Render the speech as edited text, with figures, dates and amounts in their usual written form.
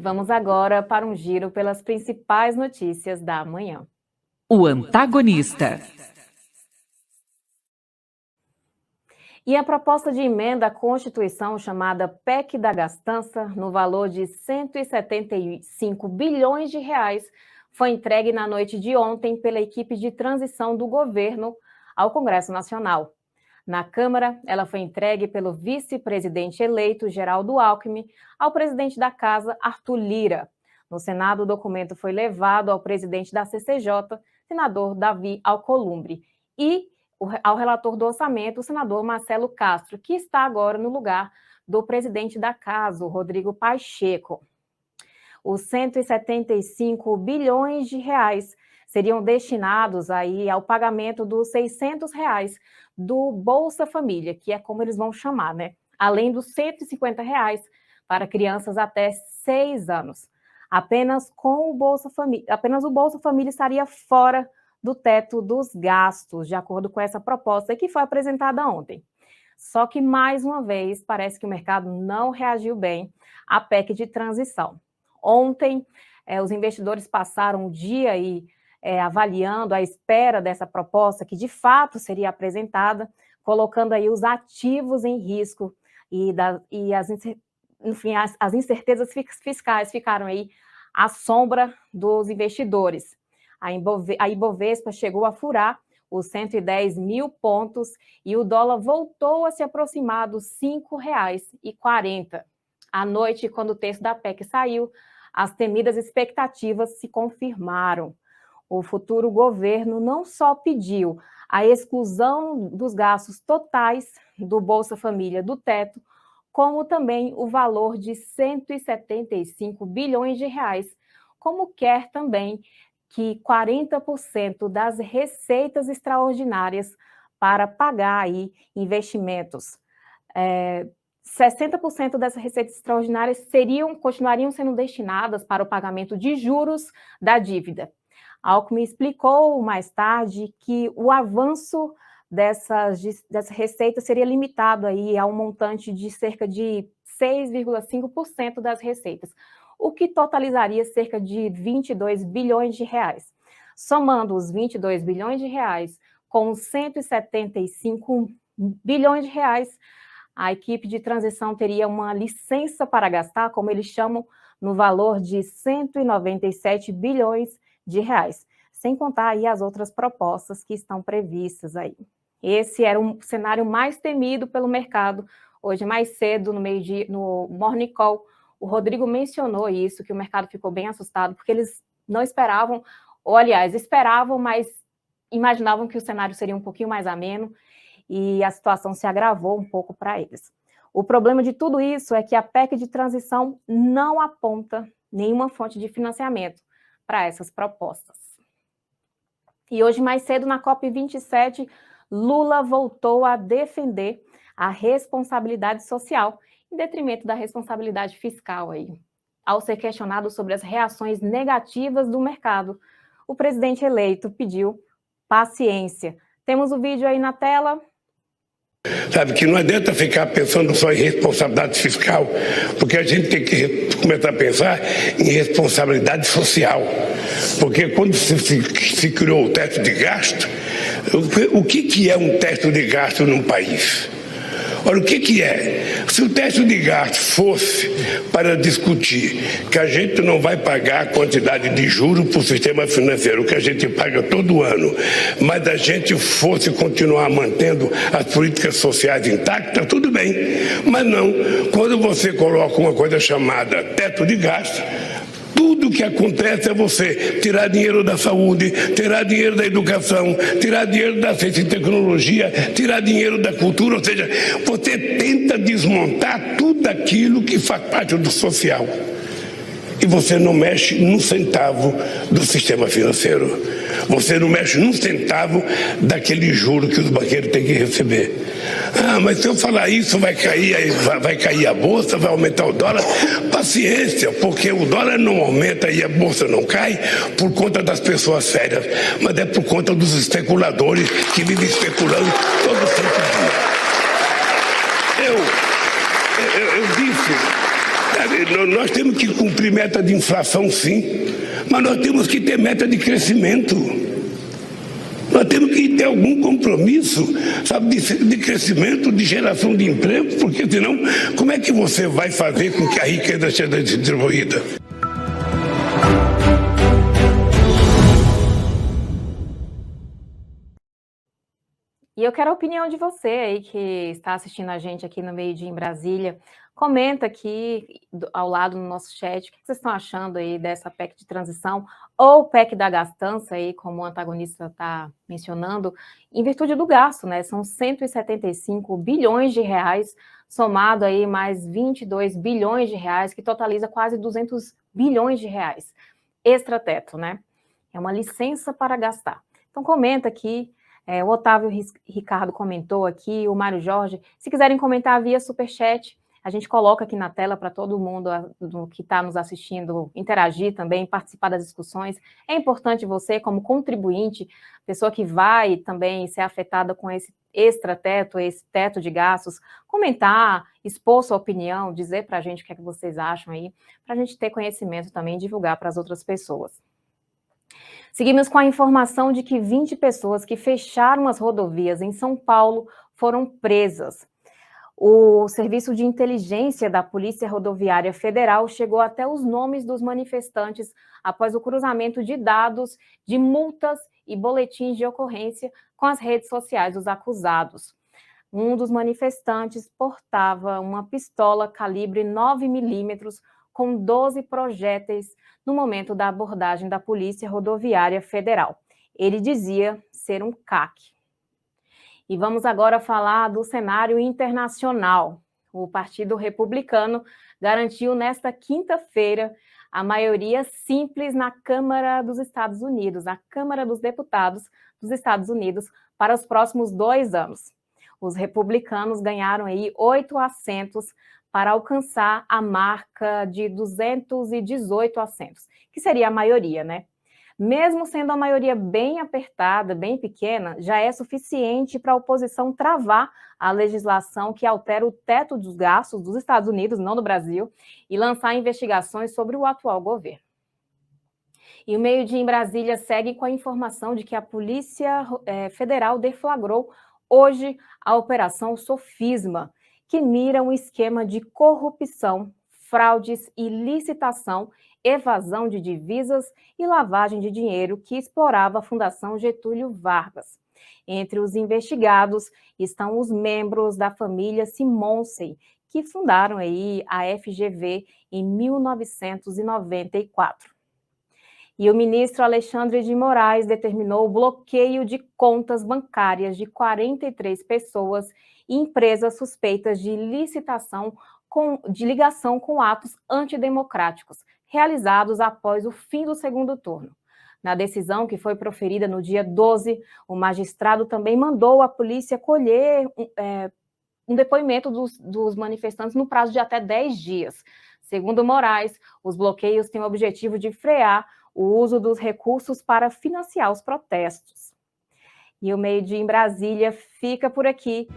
Vamos agora para um giro pelas principais notícias da manhã. O antagonista. E a proposta de emenda à Constituição, chamada PEC da Gastança, no valor de 175 bilhões de reais, foi entregue na noite de ontem pela equipe de transição do governo ao Congresso Nacional. Na Câmara, ela foi entregue pelo vice-presidente eleito, Geraldo Alckmin, ao presidente da Casa, Arthur Lira. No Senado, o documento foi levado ao presidente da CCJ, senador Davi Alcolumbre, e ao relator do orçamento, o senador Marcelo Castro, que está agora no lugar do presidente da Casa, o Rodrigo Pacheco. Os 175 bilhões de reais seriam destinados aí ao pagamento dos R$600 do Bolsa Família, que é como eles vão chamar, né? Além dos R$150 para crianças até 6 anos. Apenas o Bolsa Família estaria fora do teto dos gastos, de acordo com essa proposta que foi apresentada ontem. Só que, mais uma vez, parece que o mercado não reagiu bem à PEC de transição. Ontem, os investidores passaram o dia aí avaliando a espera dessa proposta, que de fato seria apresentada, colocando aí os ativos em risco as incertezas fiscais ficaram aí à sombra dos investidores. A Ibovespa chegou a furar os 110 mil pontos e o dólar voltou a se aproximar dos R$5,40. À noite, quando o texto da PEC saiu, as temidas expectativas se confirmaram. O futuro governo não só pediu a exclusão dos gastos totais do Bolsa Família do teto, como também o valor de 175 bilhões de reais, como quer também que 40% das receitas extraordinárias para pagar aí investimentos. 60% dessas receitas extraordinárias continuariam sendo destinadas para o pagamento de juros da dívida. Alckmin explicou mais tarde que o avanço dessas receitas seria limitado aí a um montante de cerca de 6,5% das receitas, o que totalizaria cerca de 22 bilhões de reais. Somando os 22 bilhões de reais com os 175 bilhões de reais, a equipe de transição teria uma licença para gastar, como eles chamam, no valor de 197 bilhões de reais, sem contar aí as outras propostas que estão previstas aí. Esse era um cenário mais temido pelo mercado. Hoje, mais cedo, no Morning Call, o Rodrigo mencionou isso, que o mercado ficou bem assustado, porque eles não esperavam, ou aliás, esperavam, mas imaginavam que o cenário seria um pouquinho mais ameno, e a situação se agravou um pouco para eles. O problema de tudo isso é que a PEC de transição não aponta nenhuma fonte de financiamento para essas propostas. E hoje, mais cedo, na COP27, Lula voltou a defender a responsabilidade social, em detrimento da responsabilidade fiscal aí. Ao ser questionado sobre as reações negativas do mercado, o presidente eleito pediu paciência. Temos o vídeo aí na tela. Sabe que não adianta ficar pensando só em responsabilidade fiscal, porque a gente tem que começar a pensar em responsabilidade social. Porque quando se criou o teto de gasto, o que é um teto de gasto num país? Olha, o que é? Se o teto de gasto fosse para discutir que a gente não vai pagar a quantidade de juros para o sistema financeiro que a gente paga todo ano, mas a gente fosse continuar mantendo as políticas sociais intactas, tudo bem. Mas não, quando você coloca uma coisa chamada teto de gasto, tudo que acontece é você tirar dinheiro da saúde, tirar dinheiro da educação, tirar dinheiro da ciência e tecnologia, tirar dinheiro da cultura, ou seja, você tenta desmontar tudo aquilo que faz parte do social. E você não mexe num centavo do sistema financeiro. Você não mexe num centavo daquele juro que os banqueiros têm que receber. Ah, mas se eu falar isso, vai cair a bolsa, vai aumentar o dólar. Paciência, porque o dólar não aumenta e a bolsa não cai por conta das pessoas sérias, mas é por conta dos especuladores que vivem especulando todo santo dia. Eu disse, nós temos que cumprir meta de inflação, sim, mas nós temos que ter meta de crescimento. Nós temos que ter algum compromisso, sabe, de crescimento, de geração de emprego, porque senão, como é que você vai fazer com que a riqueza seja distribuída? E eu quero a opinião de você aí que está assistindo a gente aqui no Meio Dia em Brasília. Comenta aqui ao lado no nosso chat o que vocês estão achando aí dessa PEC de transição ou PEC da gastança aí, como o antagonista está mencionando, em virtude do gasto, né? São 175 bilhões de reais, somado aí mais 22 bilhões de reais, que totaliza quase 200 bilhões de reais. Extrateto, né? É uma licença para gastar. Então comenta aqui. O Otávio Ricardo comentou aqui, o Mário Jorge. Se quiserem comentar via superchat, a gente coloca aqui na tela para todo mundo que está nos assistindo interagir também, participar das discussões. É importante você, como contribuinte, pessoa que vai também ser afetada com esse extrateto, esse teto de gastos, comentar, expor sua opinião, dizer para a gente o que é que vocês acham aí, para a gente ter conhecimento também e divulgar para as outras pessoas. Seguimos com a informação de que 20 pessoas que fecharam as rodovias em São Paulo foram presas. O Serviço de Inteligência da Polícia Rodoviária Federal chegou até os nomes dos manifestantes após o cruzamento de dados de multas e boletins de ocorrência com as redes sociais dos acusados. Um dos manifestantes portava uma pistola calibre 9mm com 12 projéteis no momento da abordagem da Polícia Rodoviária Federal. Ele dizia ser um CAC. E vamos agora falar do cenário internacional. O Partido Republicano garantiu nesta quinta-feira a maioria simples na Câmara dos Estados Unidos, a Câmara dos Deputados dos Estados Unidos, para os próximos 2 anos. Os republicanos ganharam aí 8 assentos para alcançar a marca de 218 assentos, que seria a maioria, né? Mesmo sendo a maioria bem apertada, bem pequena, já é suficiente para a oposição travar a legislação que altera o teto dos gastos dos Estados Unidos, não do Brasil, e lançar investigações sobre o atual governo. E o Meio Dia em Brasília segue com a informação de que a Polícia Federal deflagrou hoje a Operação Sofisma, que mira um esquema de corrupção, fraudes e licitação, evasão de divisas e lavagem de dinheiro que explorava a Fundação Getúlio Vargas. Entre os investigados estão os membros da família Simonsen, que fundaram aí a FGV em 1994. E o ministro Alexandre de Moraes determinou o bloqueio de contas bancárias de 43 pessoas e empresas suspeitas de licitação de ligação com atos antidemocráticos, realizados após o fim do segundo turno. Na decisão que foi proferida no dia 12, o magistrado também mandou a polícia colher um depoimento dos manifestantes no prazo de até 10 dias. Segundo Moraes, os bloqueios têm o objetivo de frear o uso dos recursos para financiar os protestos. E o Meio Dia em Brasília fica por aqui.